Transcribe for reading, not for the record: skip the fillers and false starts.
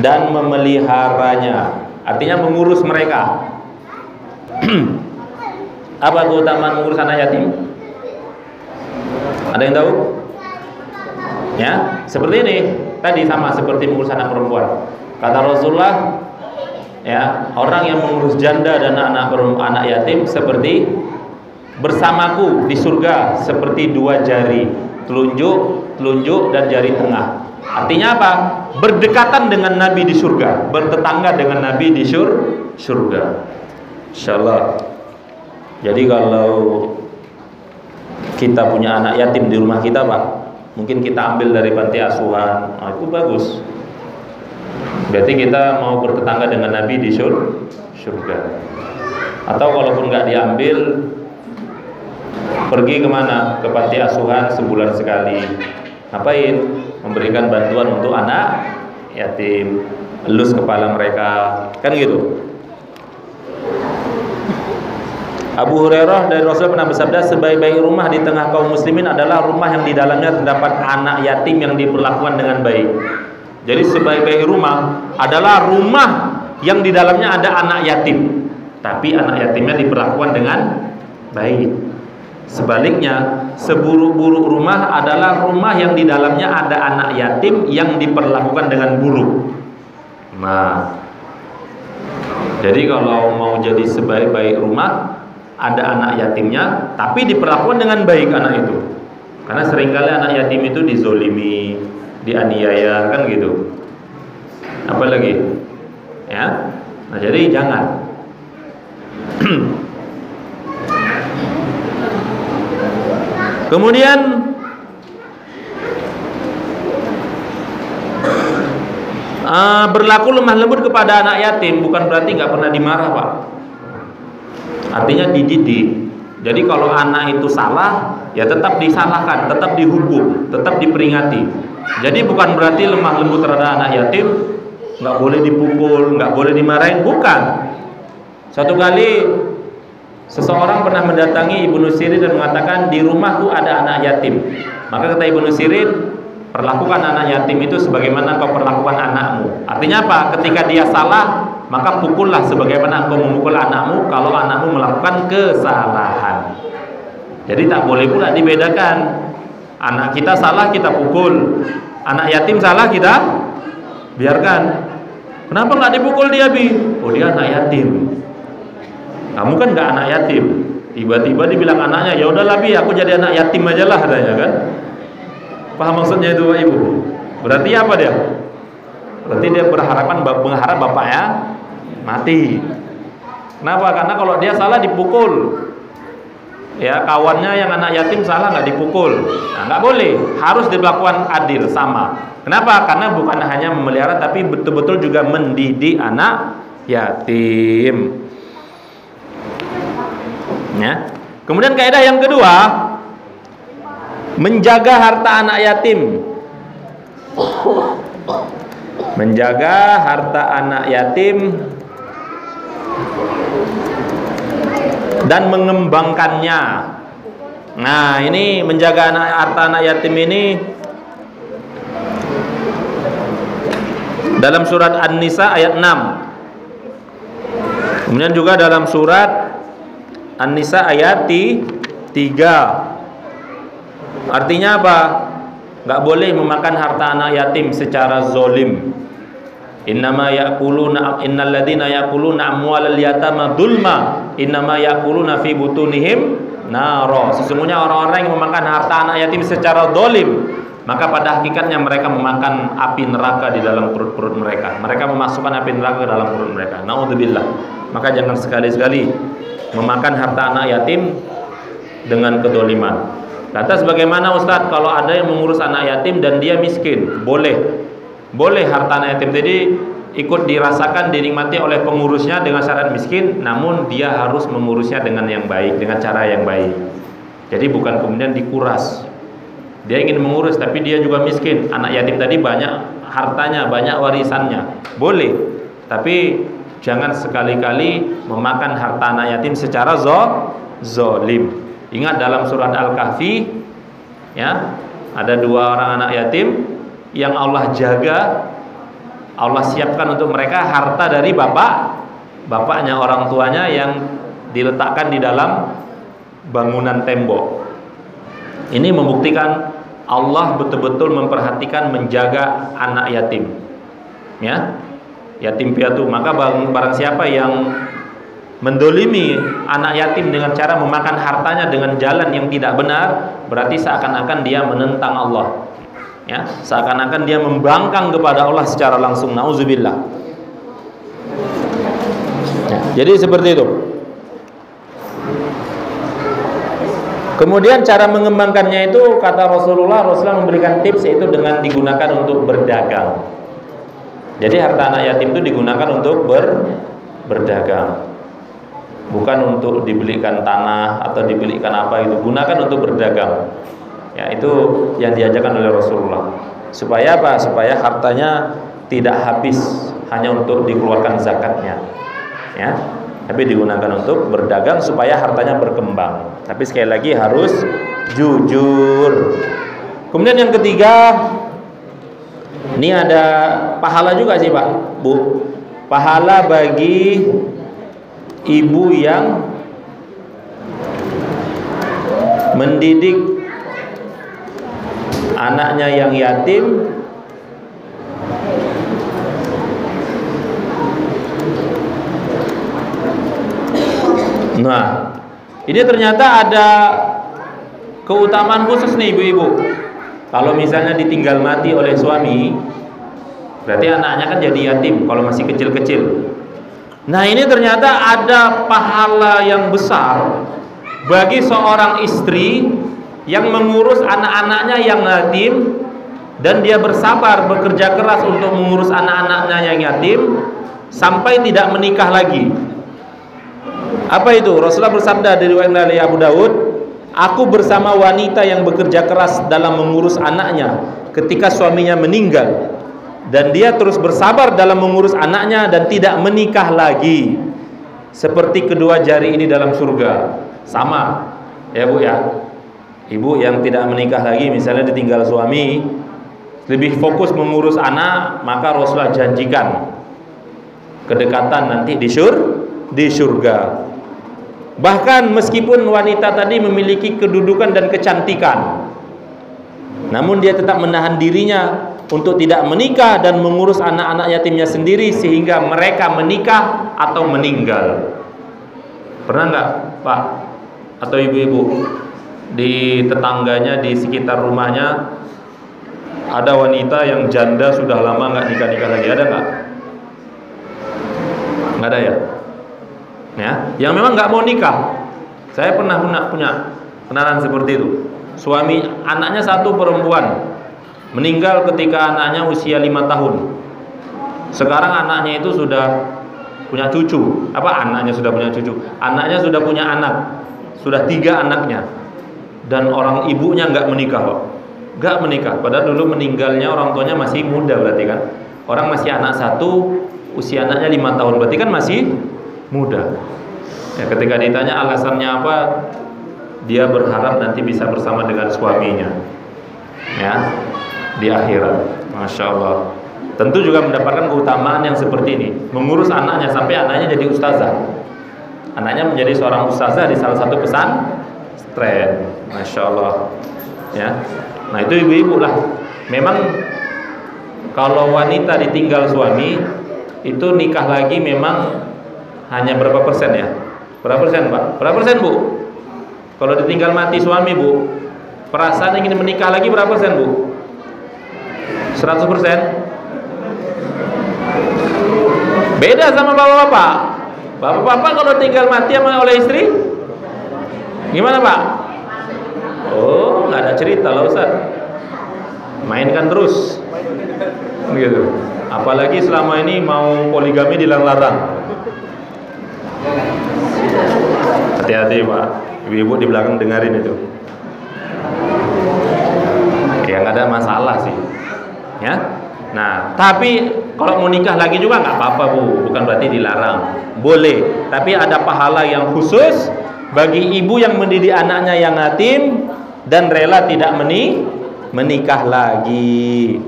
dan memeliharanya, artinya mengurus mereka. Apa keutamaan mengurus anak yatim? Ada yang tahu? Ya, seperti ini. Tadi sama seperti mengurus anak perempuan. Kata Rasulullah, ya, orang yang mengurus janda dan anak yatim seperti bersamaku di surga seperti dua jari, telunjuk dan jari tengah. Artinya apa? Berdekatan dengan Nabi di surga, bertetangga dengan Nabi di surga. Insyaallah. Jadi kalau kita punya anak yatim di rumah kita, Pak, mungkin kita ambil dari panti asuhan, itu bagus. Berarti kita mau bertetangga dengan Nabi di surga. Atau kalaupun nggak diambil, pergi kemana? Ke panti asuhan sebulan sekali. Ngapain? Memberikan bantuan untuk anak yatim, elus kepala mereka, kan gitu. Abu Hurairah dari Rasul pernah bersabda, sebaik-baik rumah di tengah kaum muslimin adalah rumah yang di dalamnya terdapat anak yatim yang diperlakukan dengan baik. Jadi sebaik-baik rumah adalah rumah yang di dalamnya ada anak yatim, tapi anak yatimnya diperlakukan dengan baik. Sebaliknya, seburuk-buruk rumah adalah rumah yang di dalamnya ada anak yatim yang diperlakukan dengan buruk. Nah, jadi kalau mau jadi sebaik-baik rumah, ada anak yatimnya tapi diperlakukan dengan baik anak itu. Karena seringkali anak yatim itu dizolimi, dianiaya, kan gitu. Apalagi, ya. Nah, jadi jangan. Kemudian berlaku lemah lembut kepada anak yatim bukan berarti nggak pernah dimarah, Pak. Artinya dididik. Jadi kalau anak itu salah, ya tetap disalahkan, tetap dihukum, tetap diperingati. Jadi bukan berarti lemah lembut terhadap anak yatim, nggak boleh dipukul, nggak boleh dimarahin, bukan. Satu kali seseorang pernah mendatangi Ibnu Sirin dan mengatakan, di rumahku ada anak yatim. Maka kata Ibnu Sirin, perlakukan anak yatim itu sebagaimana kau perlakukan anakmu. Artinya apa? Ketika dia salah, maka pukullah sebagaimana engkau memukul anakmu kalau anakmu melakukan kesalahan. Jadi tak boleh pula dibedakan. Anak kita salah kita pukul, anak yatim salah kita biarkan. Kenapa nggak dipukul dia, Bi? Oh, dia anak yatim. Kamu kan nggak anak yatim. Tiba-tiba dibilang anaknya, ya udahlah, Bi, aku jadi anak yatim aja lah, katanya kan. Paham maksudnya itu, Pak Ibu? Berarti apa dia? Berarti dia berharap bapaknya mati. Kenapa? Karena kalau dia salah dipukul. Ya, kawannya yang anak yatim salah nggak dipukul. Nah, nggak boleh. Harus dilakukan adil, sama. Kenapa? Karena bukan hanya memelihara, tapi betul-betul juga mendidik anak yatim. Ya. Kemudian kaidah yang kedua, menjaga harta anak yatim. Menjaga harta anak yatim dan mengembangkannya. Nah, ini menjaga harta anak yatim ini dalam surat An-Nisa ayat 6. Kemudian juga dalam surat An-Nisa ayat 3. Artinya apa? Nggak boleh memakan harta anak yatim secara zolim. Innama ya'kuluna innalladzina ya'kuluna amwalal yatama dzulma innama ya'kuluna fi butunihim naro. Sesungguhnya orang-orang yang memakan harta anak yatim secara zolim, maka pada hakikatnya mereka memakan api neraka di dalam perut-perut mereka. Mereka memasukkan api neraka ke dalam perut mereka. Naudzubillah. Maka jangan sekali-sekali memakan harta anak yatim dengan kedoliman. Lantas bagaimana, Ustadz, kalau ada yang mengurus anak yatim dan dia miskin? Boleh harta anak yatim jadi ikut dirasakan, dinikmati oleh pengurusnya dengan syarat miskin, namun dia harus mengurusnya dengan yang baik, dengan cara yang baik. Jadi bukan kemudian dikuras. Dia ingin mengurus tapi dia juga miskin. Anak yatim tadi banyak hartanya, banyak warisannya. Boleh, tapi jangan sekali-kali memakan harta anak yatim secara zolim. Ingat dalam surat Al-Kahfi, ya, ada 2 orang anak yatim yang Allah jaga Allah siapkan untuk mereka harta dari bapaknya, orang tuanya yang diletakkan di dalam bangunan tembok. Ini membuktikan Allah betul-betul memperhatikan menjaga anak yatim. Ya, yatim piatu. Maka barang siapa yang mendolimi anak yatim dengan cara memakan hartanya dengan jalan yang tidak benar, berarti seakan-akan dia menentang Allah. Ya, seakan-akan dia membangkang kepada Allah secara langsung. Nauzubillah. Ya, jadi seperti itu. Kemudian cara mengembangkannya itu kata Rasulullah memberikan tips, yaitu dengan digunakan untuk berdagang. Jadi harta anak yatim itu digunakan untuk berdagang, bukan untuk dibelikan tanah atau dibelikan apa itu. Gunakan untuk berdagang. Ya, itu yang diajarkan oleh Rasulullah. Supaya apa? Supaya hartanya tidak habis hanya untuk dikeluarkan zakatnya. Ya, tapi digunakan untuk berdagang supaya hartanya berkembang. Tapi sekali lagi harus jujur. Kemudian yang ketiga, ini ada pahala juga sih Pak, Bu. Pahala bagi ibu yang mendidik anaknya yang yatim Nah, ini ternyata ada keutamaan khusus nih ibu-ibu. Kalau misalnya ditinggal mati oleh suami, berarti anaknya kan jadi yatim kalau masih kecil-kecil. Nah, ini ternyata ada pahala yang besar bagi seorang istri yang mengurus anak-anaknya yang yatim, dan dia bersabar bekerja keras untuk mengurus anak-anaknya yang yatim sampai tidak menikah lagi. Apa itu? Rasulullah bersabda dari riwayat Abu Daud, aku bersama wanita yang bekerja keras dalam mengurus anaknya ketika suaminya meninggal, dan dia terus bersabar dalam mengurus anaknya dan tidak menikah lagi, seperti kedua jari ini dalam surga. Sama ya Bu ya. Ibu yang tidak menikah lagi, misalnya ditinggal suami, lebih fokus mengurus anak, maka Rasulullah janjikan kedekatan nanti di surga. Bahkan meskipun wanita tadi memiliki kedudukan dan kecantikan, namun dia tetap menahan dirinya untuk tidak menikah dan mengurus anak-anak yatimnya sendiri sehingga mereka menikah atau meninggal. Pernah nggak Pak atau ibu-ibu di tetangganya, di sekitar rumahnya ada wanita yang janda sudah lama nggak nikah-nikah lagi? Ada nggak? Nggak ada ya? Ya, yang memang nggak mau nikah. Saya pernah punya kenalan seperti itu. Suami anaknya satu perempuan, meninggal ketika anaknya usia 5 tahun. Sekarang anaknya itu sudah punya cucu. Anaknya sudah punya cucu? Anaknya sudah punya anak, sudah 3 anaknya. Dan orang ibunya nggak menikah kok. Nggak menikah. Padahal dulu meninggalnya orang tuanya masih muda, berarti kan. Orang masih anak satu, usia anaknya 5 tahun, berarti kan masih muda. Ya, ketika ditanya alasannya apa, dia berharap nanti bisa bersama dengan suaminya, ya, di akhirat. Masya Allah. Tentu juga mendapatkan keutamaan yang seperti ini, mengurus anaknya sampai anaknya jadi ustazah. Anaknya menjadi seorang ustazah di salah satu pesantren. Masya Allah. Ya. Nah itu ibu-ibu lah. Memang kalau wanita ditinggal suami, itu nikah lagi memang hanya berapa persen ya? Berapa persen Pak? Berapa persen Bu? Kalau ditinggal mati suami Bu, perasaan ingin menikah lagi berapa persen Bu? 100%? Beda sama bapak-bapak. Bapak-bapak kalau tinggal mati sama oleh istri, gimana Pak? Oh, nggak ada cerita lah Ustaz. Mainkan terus, gitu. Apalagi selama ini mau poligami dilarang-larang. Hati-hati Pak, ibu-ibu di belakang dengerin itu. Ya nggak ada masalah sih, ya. Nah, tapi kalau mau nikah lagi juga nggak apa-apa Bu, bukan berarti dilarang, boleh. Tapi ada pahala yang khusus bagi ibu yang mendidik anaknya yang yatim dan rela tidak menikah lagi.